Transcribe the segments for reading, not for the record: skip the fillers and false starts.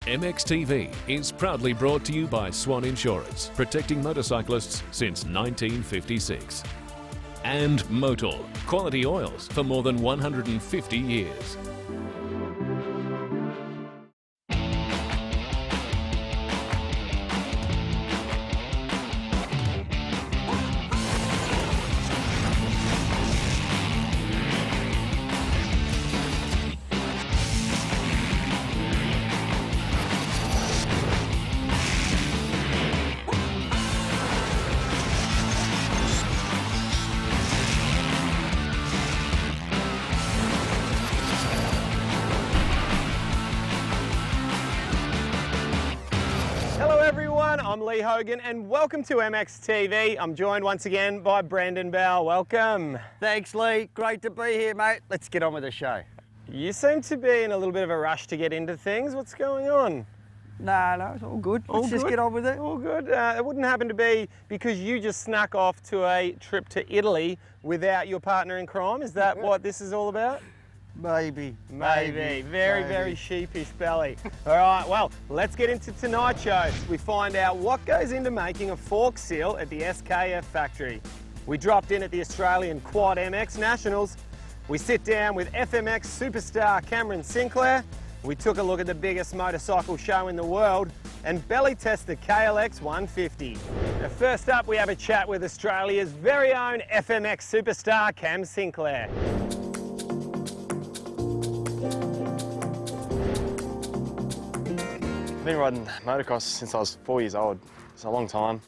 MXTV is proudly brought to you by Swan Insurance, protecting motorcyclists since 1956. And MOTUL, quality oils for more than 150 years. I'm Lee Hogan and welcome to MXTV. I'm joined once again by Brendan Bell. Welcome. Thanks, Lee. Great to be here, mate. Let's get on with the show. You seem to be in a little bit of a rush to get into things. What's going on? No, it's all good. Let's just get on with it. All good. It wouldn't happen to be because you just snuck off to a trip to Italy without your partner in crime. Is that what this is all about? Maybe. Very sheepish belly. All right, well, let's get into tonight's show. We find out what goes into making a fork seal at the SKF factory. We dropped in at the Australian Quad MX Nationals. We sit down with FMX superstar Cam Sinclair. We took a look at the biggest motorcycle show in the world and belly test the KLX150. Now, first up, we have a chat with Australia's very own FMX superstar Cam Sinclair. I've been riding motocross since I was 4 years old. It's a long time.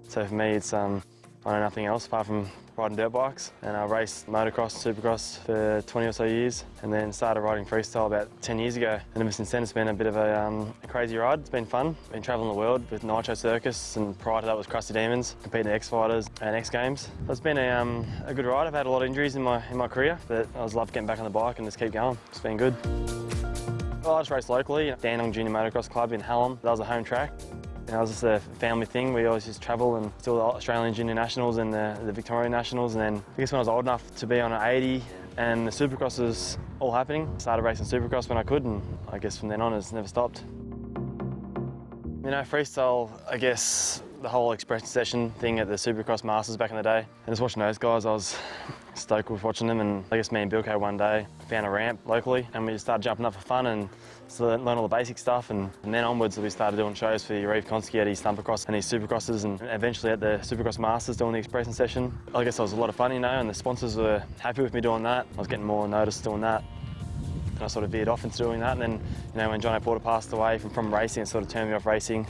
So for me, it's I know nothing else apart from riding dirt bikes. And I raced motocross, supercross for 20 or so years, and then started riding freestyle about 10 years ago. And ever since then, it's been a bit of a crazy ride. It's been fun. Been traveling the world with Nitro Circus, and prior to that was Crusty Demons, competing at X Fighters and X Games. So it's been a good ride. I've had a lot of injuries in my career, but I just love getting back on the bike and just keep going. It's been good. Well, I just raced locally, Dandenong Junior Motocross Club in Hallam. That was a home track. It was just a family thing. We always just travel and do the Australian Junior Nationals and the Victorian Nationals. And then I guess when I was old enough to be on an 80 and the Supercross was all happening, started racing Supercross when I could, and I guess from then on it's never stopped. You know, freestyle, I guess the whole expression session thing at the Supercross Masters back in the day. And just watching those guys, I was stoked with watching them. And I guess me and Bilko one day found a ramp locally and we just started jumping up for fun and so learn all the basic stuff. And then onwards we started doing shows for Reeve Konski at his Stumpercross and his Supercrosses, and eventually at the Supercross Masters doing the expression session. I guess that was a lot of fun, you know, and the sponsors were happy with me doing that. I was getting more notice doing that. And I sort of veered off into doing that. And then, you know, when John O'Porter passed away from racing, it sort of turned me off racing.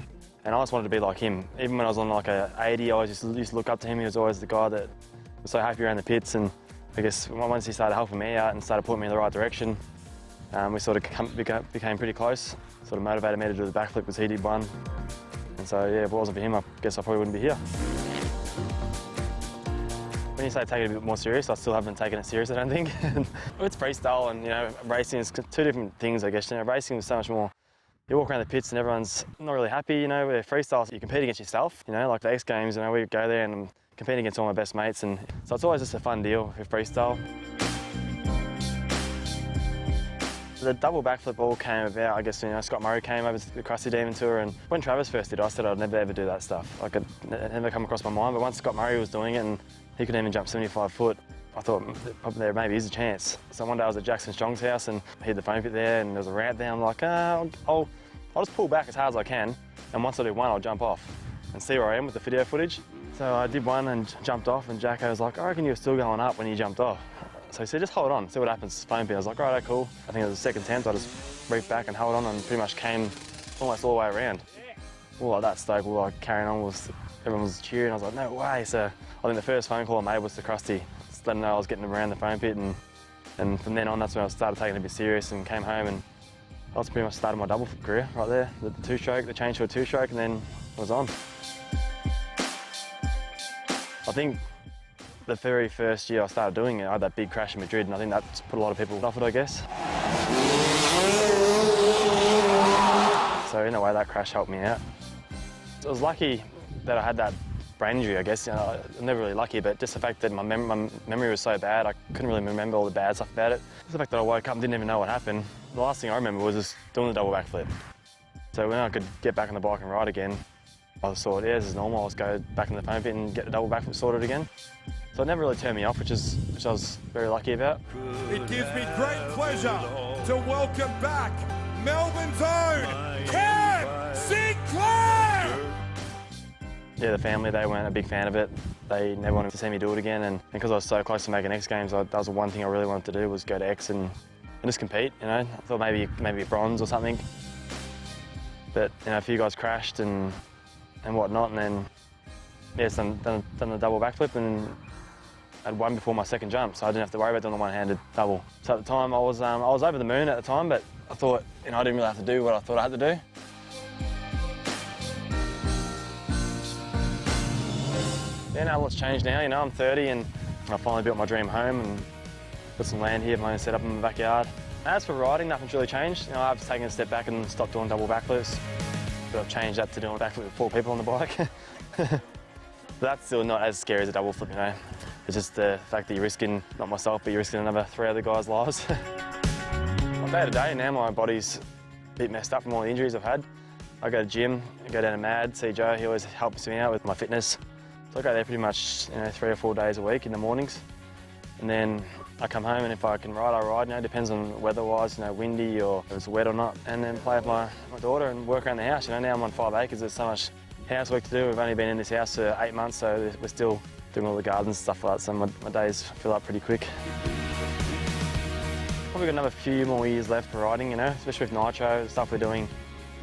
And I just wanted to be like him. Even when I was on like a 80, I just used to look up to him. He was always the guy that was so happy around the pits. And I guess once he started helping me out and started putting me in the right direction, we sort of became pretty close. Sort of motivated me to do the backflip because he did one. And so yeah, if it wasn't for him, I guess I probably wouldn't be here. When you say take it a bit more serious, I still haven't taken it serious, I don't think. It's freestyle and, you know, racing is two different things, I guess. You know, racing was so much more. You walk around the pits and everyone's not really happy, you know. With freestyle, you compete against yourself, you know, like the X Games, you know, we go there and I'm competing against all my best mates, and so it's always just a fun deal with freestyle. The double backflip all came about, I guess, you know, Scott Murray came over to the Crusty Demon Tour, and when Travis first did it, I said I'd never ever do that stuff. Like, it never come across my mind, but once Scott Murray was doing it and he couldn't even jump 75 foot, I thought there maybe is a chance. So one day I was at Jackson Strong's house and he had the foam pit there and there was a ramp there. I'm like, I'll just pull back as hard as I can, and once I do one, I'll jump off and see where I am with the video footage. So I did one and jumped off, and Jacko was like, I reckon you were still going up when you jumped off. So he said, just hold on, see what happens, foam pit. I was like, right, cool. I think it was the second attempt, I just reefed back and held on and pretty much came almost all the way around. All like that stoked, all like carrying on, everyone was cheering. I was like, no way. So I think the first phone call I made was to Krusty, just let him know I was getting around the foam pit, and from then on, that's when I started taking it a bit serious and came home, and I was pretty much started my double career right there. The two-stroke, the change to a two-stroke, and then I was on. I think the very first year I started doing it, I had that big crash in Madrid, and I think that's put a lot of people off it, I guess. So in a way, that crash helped me out. I was lucky that I had that brain injury, I guess. You know, I'm never really lucky, but just the fact that my memory was so bad, I couldn't really remember all the bad stuff about it. Just the fact that I woke up and didn't even know what happened. The last thing I remember was just doing the double backflip. So when I could get back on the bike and ride again, I just thought, yeah, this is normal. I'll just go back in the foam pit and get the double backflip sorted again. So it never really turned me off, which I was very lucky about. It gives me great pleasure to welcome back Melbourne's own Cam Sinclair! Yeah, the family, they weren't a big fan of it. They never wanted to see me do it again, and because I was so close to making X Games, that was the one thing I really wanted to do, was go to X and just compete, you know. I thought maybe a bronze or something. But, you know, a few guys crashed and whatnot, and then, yeah, done the double backflip, and I'd won before my second jump, so I didn't have to worry about doing the one-handed double. So at the time, I was over the moon at the time, but I thought, you know, I didn't really have to do what I thought I had to do. Yeah, now lots changed now, you know, I'm 30 and I finally built my dream home and got some land here, my own setup in my backyard. As for riding, nothing's really changed. You know, I've taken a step back and stopped doing double backflips, but I've changed that to doing a backflip with 4 people on the bike. But that's still not as scary as a double flip, you know. It's just the fact that you're risking, not myself, but you're risking another 3 other guys' lives. Well, day to day now, my body's a bit messed up from all the injuries I've had. I go to the gym, I go down to Mad, see Joe, he always helps me out with my fitness. So I go there pretty much, you know, 3 or 4 days a week in the mornings. And then I come home, and if I can ride, I ride, you know, depends on weather-wise, you know, windy or if it's wet or not. And then play with my daughter and work around the house. You know, now I'm on 5 acres, there's so much housework to do. We've only been in this house for 8 months, so we're still doing all the gardens and stuff like that, so my days fill up pretty quick. Probably got another few more years left for riding, you know, especially with Nitro, the stuff we're doing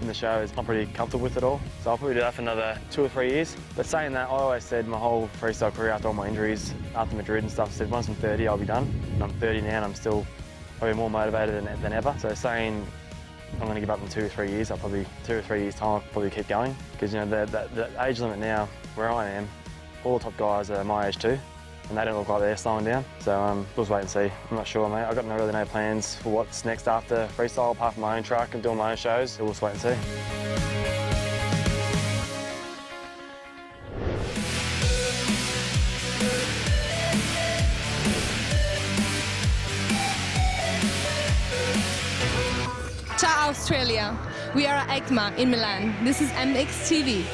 in the show is I'm pretty comfortable with it all. So I'll probably do that for another 2 or 3 years. But saying that, I always said my whole freestyle career after all my injuries, after Madrid and stuff, I said once I'm 30, I'll be done. And I'm 30 now and I'm still probably more motivated than ever. So saying I'm going to give up in 2 or 3 years, I'll probably, 2 or 3 years time, I'll probably keep going. Because, you know, the age limit now, where I am, all the top guys are my age too, and they don't look like they're slowing down. So we'll just wait and see. I'm not sure, mate. I've got really no plans for what's next after freestyle, apart from my own truck and doing my own shows. So we'll just wait and see. Ciao Australia, we are at EICMA in Milan. This is MXTV.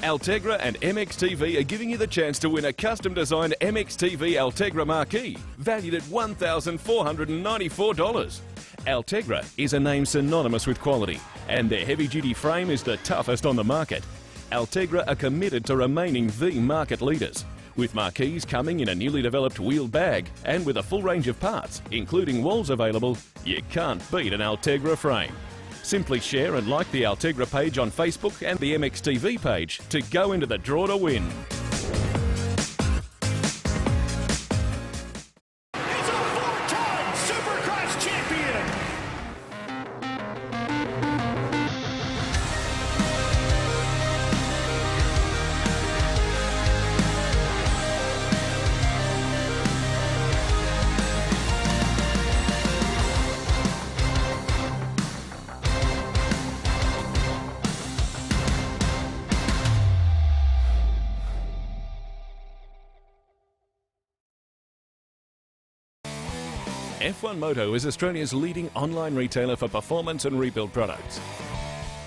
Altegra and MXTV are giving you the chance to win a custom-designed MXTV Altegra marquee, valued at $1,494. Altegra is a name synonymous with quality, and their heavy-duty frame is the toughest on the market. Altegra are committed to remaining the market leaders, with marquees coming in a newly developed wheeled bag and with a full range of parts, including walls available. You can't beat an Altegra frame. Simply share and like the Altegra page on Facebook and the MXTV page to go into the draw to win. He's a 4-time Supercross champion! F1 Moto is Australia's leading online retailer for performance and rebuild products.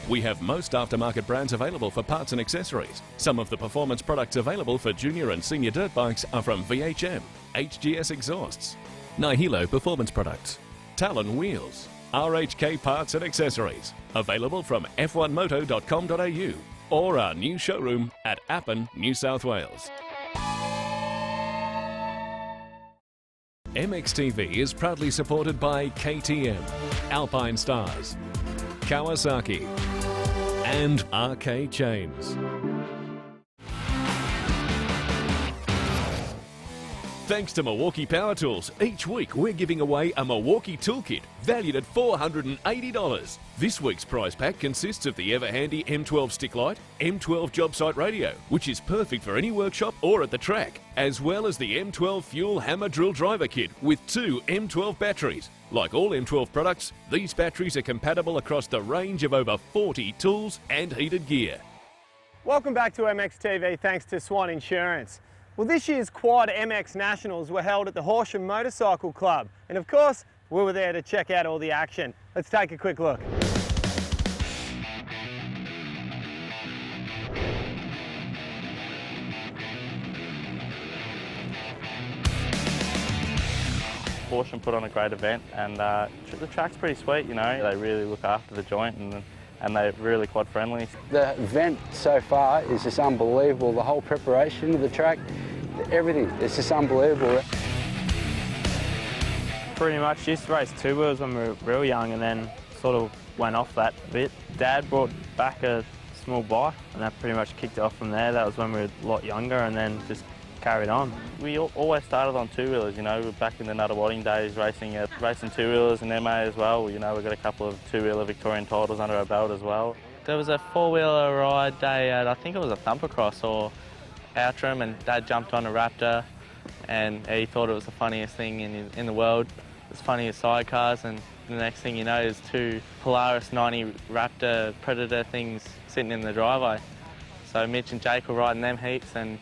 We have most aftermarket brands available for parts and accessories. Some of the performance products available for junior and senior dirt bikes are from VHM, HGS Exhausts, Nihilo Performance Products, Talon Wheels, RHK Parts and Accessories, available from f1moto.com.au or our new showroom at Appin, New South Wales. MXTV is proudly supported by KTM, Alpine Stars, Kawasaki and RK Chains. Thanks to Milwaukee Power Tools, each week we're giving away a Milwaukee toolkit valued at $480. This week's prize pack consists of the ever-handy M12 stick light, M12 job site radio, which is perfect for any workshop or at the track, as well as the M12 fuel hammer drill driver kit with 2 M12 batteries. Like all M12 products, these batteries are compatible across the range of over 40 tools and heated gear. Welcome back to MXTV, thanks to Swan Insurance. Well, this year's Quad MX Nationals were held at the Horsham Motorcycle Club, and of course, we were there to check out all the action. Let's take a quick look. Horsham put on a great event, and the track's pretty sweet, you know. They really look after the joint, and they're really quad friendly. The event so far is just unbelievable. The whole preparation of the track, everything, it's just unbelievable. Pretty much used to race two wheels when we were real young, and then sort of went off that a bit. Dad brought back a small bike, and that pretty much kicked it off from there. That was when we were a lot younger, and then just carried on. We always started on two-wheelers, you know, back in the Nuttawading days, racing two-wheelers and MA as well. You know, we've got a couple of two-wheeler Victorian titles under our belt as well. There was a four-wheeler ride day at, I think it was a Thumpercross or Outram, and Dad jumped on a Raptor, and he thought it was the funniest thing in the world. It's funny as sidecars, and the next thing you know is 2 Polaris 90 Raptor Predator things sitting in the driveway. So Mitch and Jake were riding them heaps, and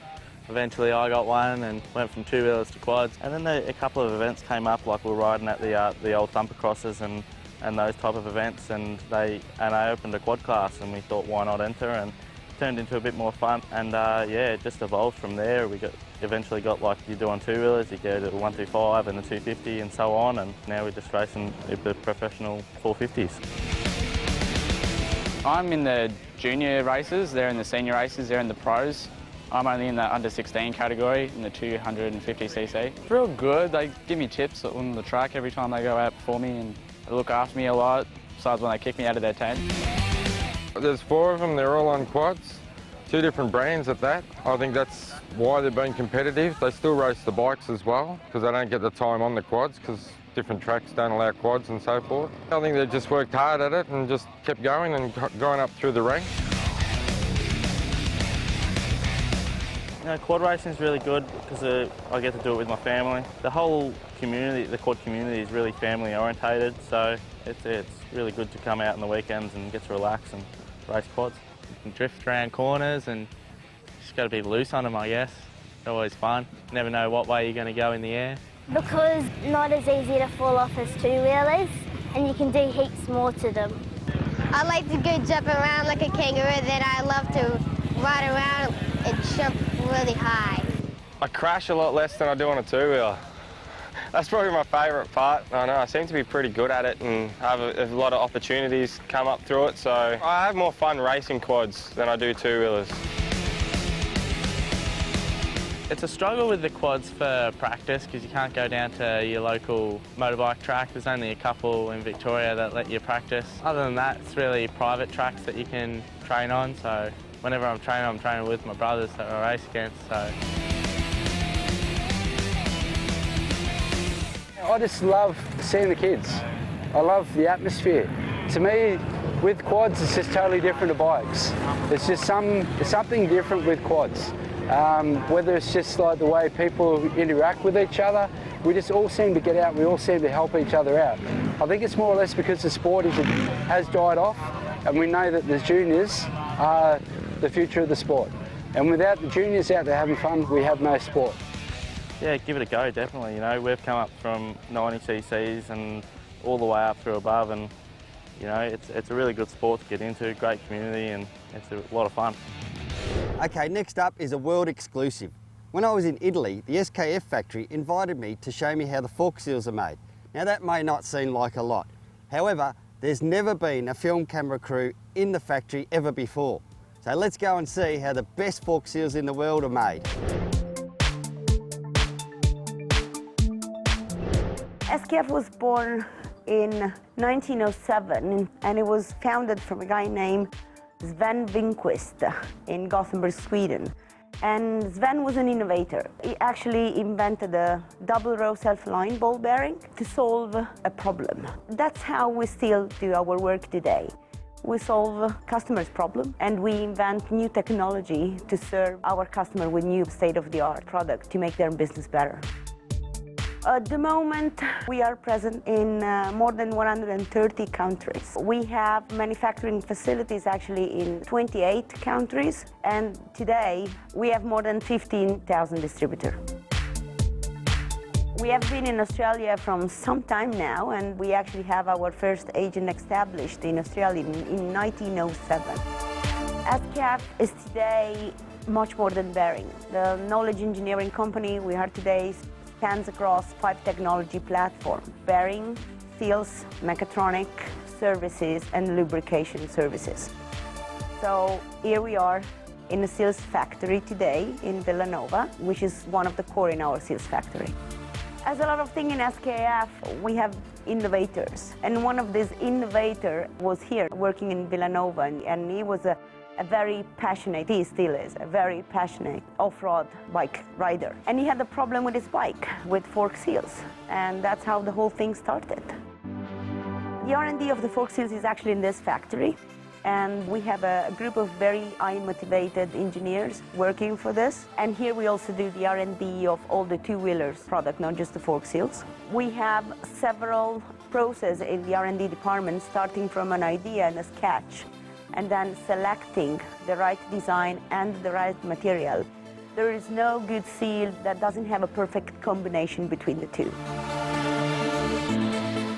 eventually I got one and went from two-wheelers to quads. And then a couple of events came up, like we were riding at the old Thumpercrosses and those type of events, and I opened a quad class, and we thought, why not enter, and it turned into a bit more fun. And yeah, it just evolved from there. We eventually got, like you do on two-wheelers, you go to the 125 and the 250 and so on, and now we're just racing the professional 450s. I'm in the junior races, they're in the senior races, they're in the pros. I'm only in the under 16 category, in the 250cc. It's real good. They give me tips on the track every time they go out for me, and they look after me a lot, besides when they kick me out of their tent. There's 4 of them, they're all on quads, 2 different brands at that. I think that's why they've been competitive. They still race the bikes as well, because they don't get the time on the quads, because different tracks don't allow quads and so forth. I think they just worked hard at it and just kept going and going up through the ranks. You know, quad racing is really good because I get to do it with my family. The whole community, the quad community, is really family orientated, so it's really good to come out on the weekends and get to relax and race quads. You can drift around corners, and just got to be loose on them, I guess. It's always fun. Never know what way you're going to go in the air. Because not as easy to fall off as two-wheelers, and you can do heaps more to them. I like to go jump around like a kangaroo, then I love to ride around and jump really high. I crash a lot less than I do on a two-wheeler. That's probably my favourite part. I know I seem to be pretty good at it and have a lot of opportunities come up through it, so I have more fun racing quads than I do two-wheelers. It's a struggle with the quads for practice because you can't go down to your local motorbike track. There's only a couple in Victoria that let you practice. Other than that, it's really private tracks that you can train on, so whenever I'm training with my brothers that I race against, so. I just love seeing the kids. I love the atmosphere. To me, with quads, it's just totally different to bikes. It's just something different with quads. Whether it's just like the way people interact with each other, we just all seem to get out, we all seem to help each other out. I think it's more or less because the sport has died off, and we know that the juniors are the future of the sport. And without the juniors out there having fun, we have no sport. Yeah, give it a go, definitely. You know, we've come up from 90cc's and all the way up through above, and you know, it's a really good sport to get into, great community, and it's a lot of fun. Okay, next up is a world exclusive. When I was in Italy, the SKF factory invited me to show me how the fork seals are made. Now that may not seem like a lot. However, there's never been a film camera crew in the factory ever before. So let's go and see how the best fork seals in the world are made. SKF was born in 1907 and it was founded from a guy named Sven Winquist in Gothenburg, Sweden. And Sven was an innovator. He actually invented a double-row self-aligned ball bearing to solve a problem. That's how we still do our work today. We solve customers' problems and we invent new technology to serve our customer with new state-of-the-art product to make their business better. At the moment, we are present in more than 130 countries. We have manufacturing facilities actually in 28 countries, and today we have more than 15,000 distributors. We have been in Australia from some time now, and we actually have our first agent established in Australia in 1907. SKF is today much more than bearing. The knowledge engineering company we are today spans across 5 technology platforms: bearing, seals, mechatronic, services, and lubrication services. So here we are in the seals factory today in Villanova, which is one of the core in our seals factory. As a lot of things in SKF, we have innovators. And one of these innovators was here working in Villanova, and he was a very passionate, he still is, a very passionate off-road bike rider. And he had a problem with his bike, with fork seals, and that's how the whole thing started. The R&D of the fork seals is actually in this factory, and we have a group of very high-motivated engineers working for this. And here we also do the R&D of all the two-wheelers product, not just the fork seals. We have several processes in the R&D department, starting from an idea and a sketch, and then selecting the right design and the right material. There is no good seal that doesn't have a perfect combination between the two.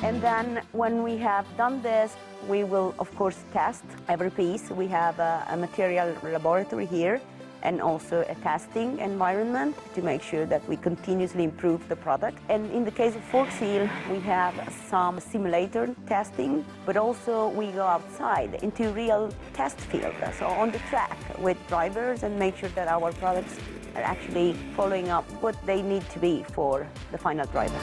And then when we have done this, we will of course test every piece. We have a material laboratory here and also a testing environment to make sure that we continuously improve the product. And in the case of fork seal, we have some simulator testing, but also we go outside into real test field, so on the track with drivers, and make sure that our products are actually following up what they need to be for the final driver.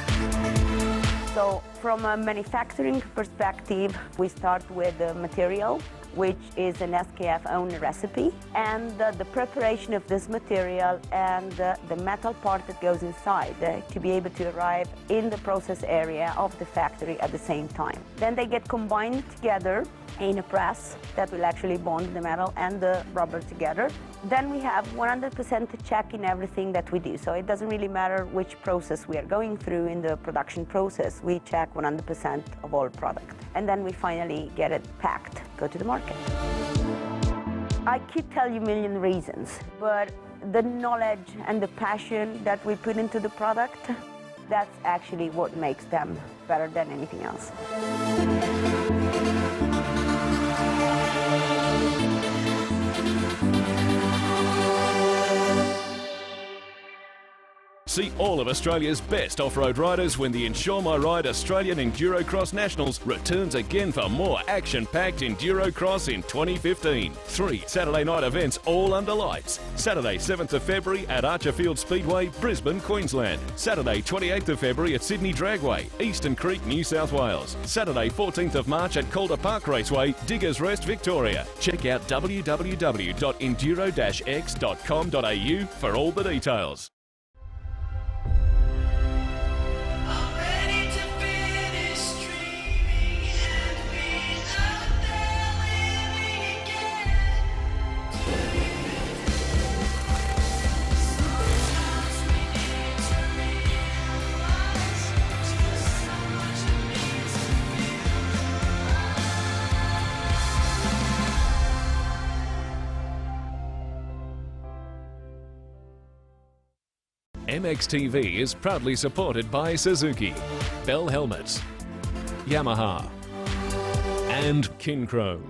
So from a manufacturing perspective, we start with the material, which is an SKF-owned recipe, and the preparation of this material and the metal part that goes inside to be able to arrive in the process area of the factory at the same time. Then they get combined together in a press that will actually bond the metal and the rubber together. Then we have 100% check in everything that we do. So it doesn't really matter which process we are going through in the production process. We check 100% of all product. And then we finally get it packed, go to the market. I could tell you a million reasons, but the knowledge and the passion that we put into the product, that's actually what makes them better than anything else. See all of Australia's best off-road riders when the Insure My Ride Australian Endurocross Nationals returns again for more action-packed Endurocross in 2015. 3 Saturday night events all under lights. Saturday 7th of February at Archerfield Speedway, Brisbane, Queensland. Saturday 28th of February at Sydney Dragway, Eastern Creek, New South Wales. Saturday 14th of March at Calder Park Raceway, Diggers Rest, Victoria. Check out www.enduro-x.com.au for all the details. MXTV is proudly supported by Suzuki, Bell Helmets, YAMAHA and Kinchrome.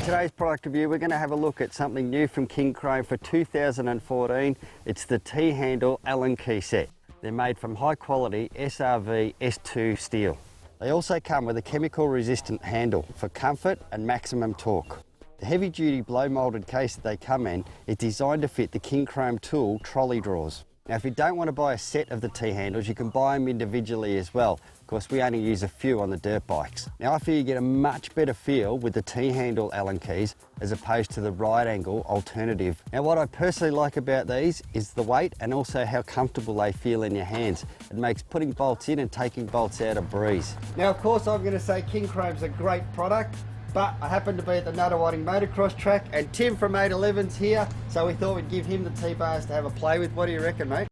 Today's product review, we're going to have a look at something new from Kinchrome for 2014. It's the T-handle Allen key set. They're made from high quality SRV S2 steel. They also come with a chemical resistant handle for comfort and maximum torque. The heavy duty blow moulded case that they come in is designed to fit the Kinchrome tool trolley drawers. Now if you don't want to buy a set of the T-handles, you can buy them individually as well. Of course, we only use a few on the dirt bikes. Now I feel you get a much better feel with the T-handle Allen keys as opposed to the right angle alternative. Now what I personally like about these is the weight and also how comfortable they feel in your hands. It makes putting bolts in and taking bolts out a breeze. Now of course I'm going to say Kinchrome's a great product, but I happen to be at the Nuttawading motocross track and Tim from 811's here, so we thought we'd give him the T-bars to have a play with. What do you reckon, mate?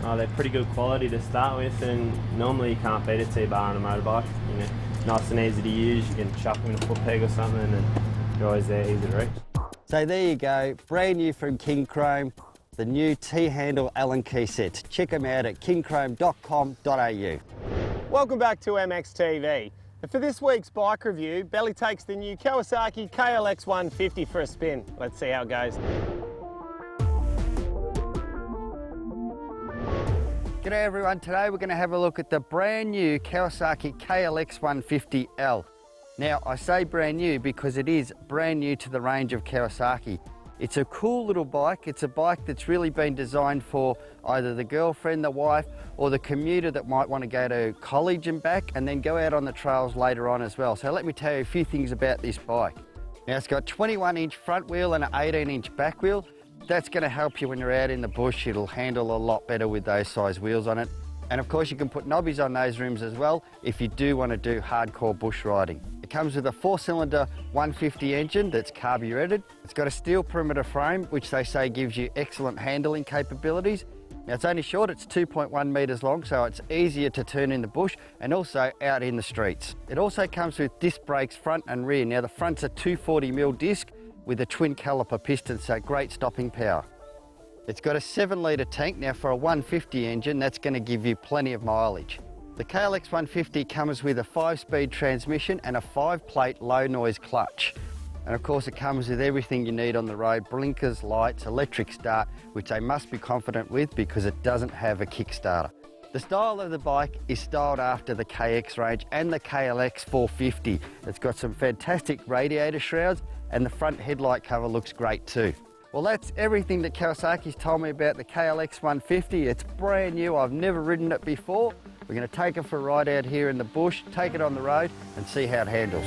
Oh, they're pretty good quality to start with, and normally you can't beat a T-bar on a motorbike. You know, nice and easy to use. You can chuck them in a foot peg or something, and you're always there, easy to reach. So there you go, brand new from Kinchrome, the new T-handle Allen key sets. Check them out at kinchrome.com.au. Welcome back to MXTV. And for this week's bike review, Belly takes the new Kawasaki KLX150 for a spin. Let's see how it goes. G'day everyone, today we're going to have a look at the brand new Kawasaki KLX150L. Now I say brand new because it is brand new to the range of Kawasaki. It's a cool little bike. It's a bike that's really been designed for either the girlfriend, the wife, or the commuter that might want to go to college and back and then go out on the trails later on as well. So let me tell you a few things about this bike. Now it's got 21-inch front wheel and an 18-inch back wheel. That's going to help you when you're out in the bush. It'll handle a lot better with those size wheels on it. And of course you can put knobbies on those rims as well if you do want to do hardcore bush riding. It comes with a 4-cylinder 150 engine that's carburetted. It's got a steel perimeter frame, which they say gives you excellent handling capabilities. Now it's only short, it's 2.1 metres long, so it's easier to turn in the bush and also out in the streets. It also comes with disc brakes front and rear. Now the front's a 240mm disc with a twin caliper piston, so great stopping power. It's got a 7-litre tank. Now for a 150 engine, that's going to give you plenty of mileage. The KLX150 comes with a 5-speed transmission and a 5-plate low noise clutch. And of course it comes with everything you need on the road: blinkers, lights, electric start, which they must be confident with because it doesn't have a kickstarter. The style of the bike is styled after the KX range and the KLX450. It's got some fantastic radiator shrouds and the front headlight cover looks great too. Well, that's everything that Kawasaki's told me about the KLX150. It's brand new, I've never ridden it before. We're going to take it for a ride out here in the bush, take it on the road and see how it handles.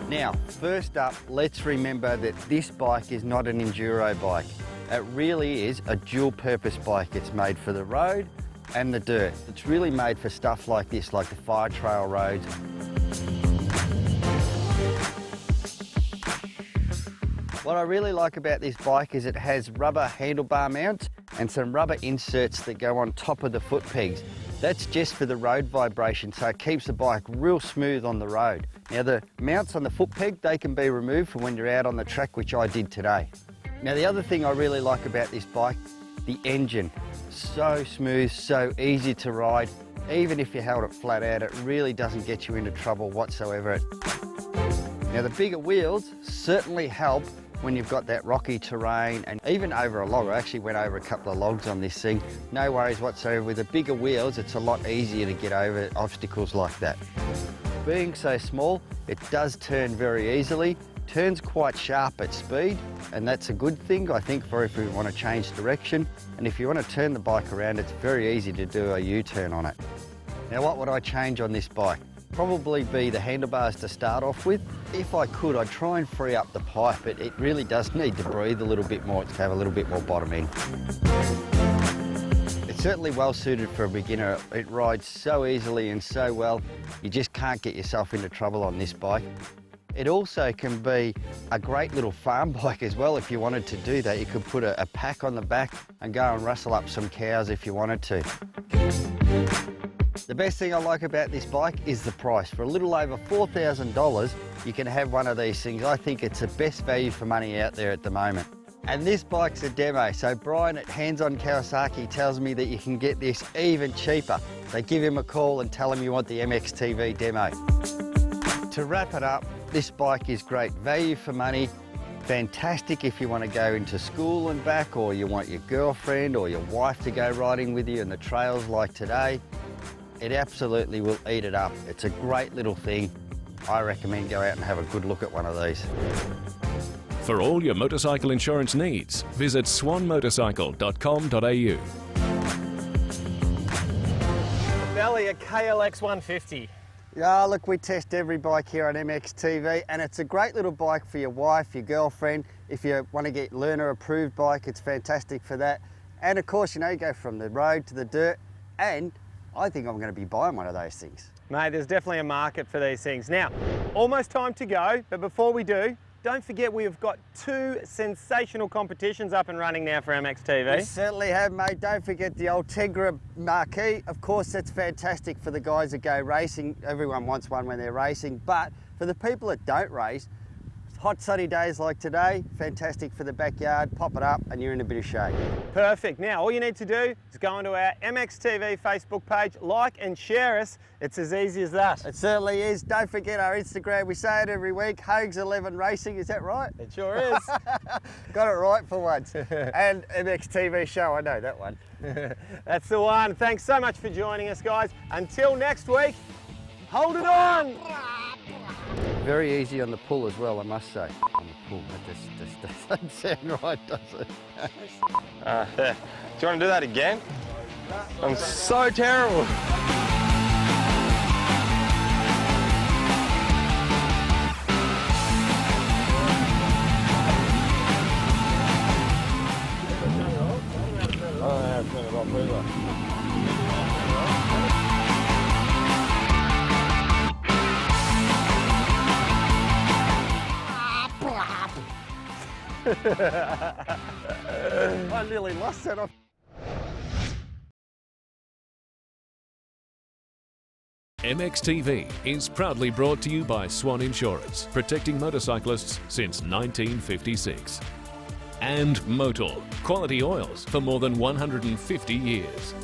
Now, first up, let's remember that this bike is not an enduro bike. It really is a dual-purpose bike. It's made for the road and the dirt. It's really made for stuff like this, like the fire trail roads. What I really like about this bike is it has rubber handlebar mounts and some rubber inserts that go on top of the foot pegs. That's just for the road vibration, so it keeps the bike real smooth on the road. Now the mounts on the foot peg, they can be removed for when you're out on the track, which I did today. Now the other thing I really like about this bike, the engine. So smooth, so easy to ride. Even if you held it flat out, it really doesn't get you into trouble whatsoever. Now the bigger wheels certainly help when you've got that rocky terrain and even over a log. I actually went over a couple of logs on this thing. No worries whatsoever. With the bigger wheels, it's a lot easier to get over obstacles like that. Being so small, it does turn very easily, turns quite sharp at speed, and that's a good thing, I think, for if we want to change direction. And if you want to turn the bike around, it's very easy to do a U-turn on it. Now, what would I change on this bike? Probably be the handlebars to start off with. If I could, I'd try and free up the pipe, but it really does need to breathe a little bit more. It's to have a little bit more bottom end. It's certainly well suited for a beginner. It rides so easily and so well, you just can't get yourself into trouble on this bike. It also can be a great little farm bike as well if you wanted to do that. You could put a pack on the back and go and rustle up some cows if you wanted to. The best thing I like about this bike is the price. For a little over $4,000, you can have one of these things. I think it's the best value for money out there at the moment. And this bike's a demo, so Brian at Hands On Kawasaki tells me that you can get this even cheaper. So give him a call and tell him you want the MXTV demo. To wrap it up, this bike is great value for money, fantastic if you want to go into school and back, or you want your girlfriend or your wife to go riding with you in the trails like today. It absolutely will eat it up. It's a great little thing. I recommend go out and have a good look at one of these. For all your motorcycle insurance needs, visit swanmotorcycle.com.au. Belly, a KLX150. Yeah, look, we test every bike here on MXTV, and it's a great little bike for your wife, your girlfriend. If you want to get learner approved bike, it's fantastic for that. And of course, you know, you go from the road to the dirt, and I think I'm going to be buying one of those things. Mate, there's definitely a market for these things. Now, almost time to go, but before we do, don't forget we have got 2 sensational competitions up and running now for MXTV. We certainly have, mate. Don't forget the old Tegra marquee. Of course, that's fantastic for the guys that go racing. Everyone wants one when they're racing, but for the people that don't race, hot sunny days like today, fantastic for the backyard. Pop it up and you're in a bit of shade. Perfect. Now, all you need to do is go onto our MXTV Facebook page, like and share us. It's as easy as that. It certainly is. Don't forget our Instagram. We say it every week, Hogs11 Racing. Is that right? It sure is. Got it right for once. And MXTV show, I know that one. That's the one. Thanks so much for joining us, guys. Until next week, hold it on. Very easy on the pull as well, I must say. On the pull, that just doesn't sound right, does it? Yeah. Do you want to do that again? I'm so terrible. I don't know how to turn it off either. I nearly lost that off. MXTV is proudly brought to you by Swan Insurance, protecting motorcyclists since 1956. And MOTUL, quality oils for more than 150 years.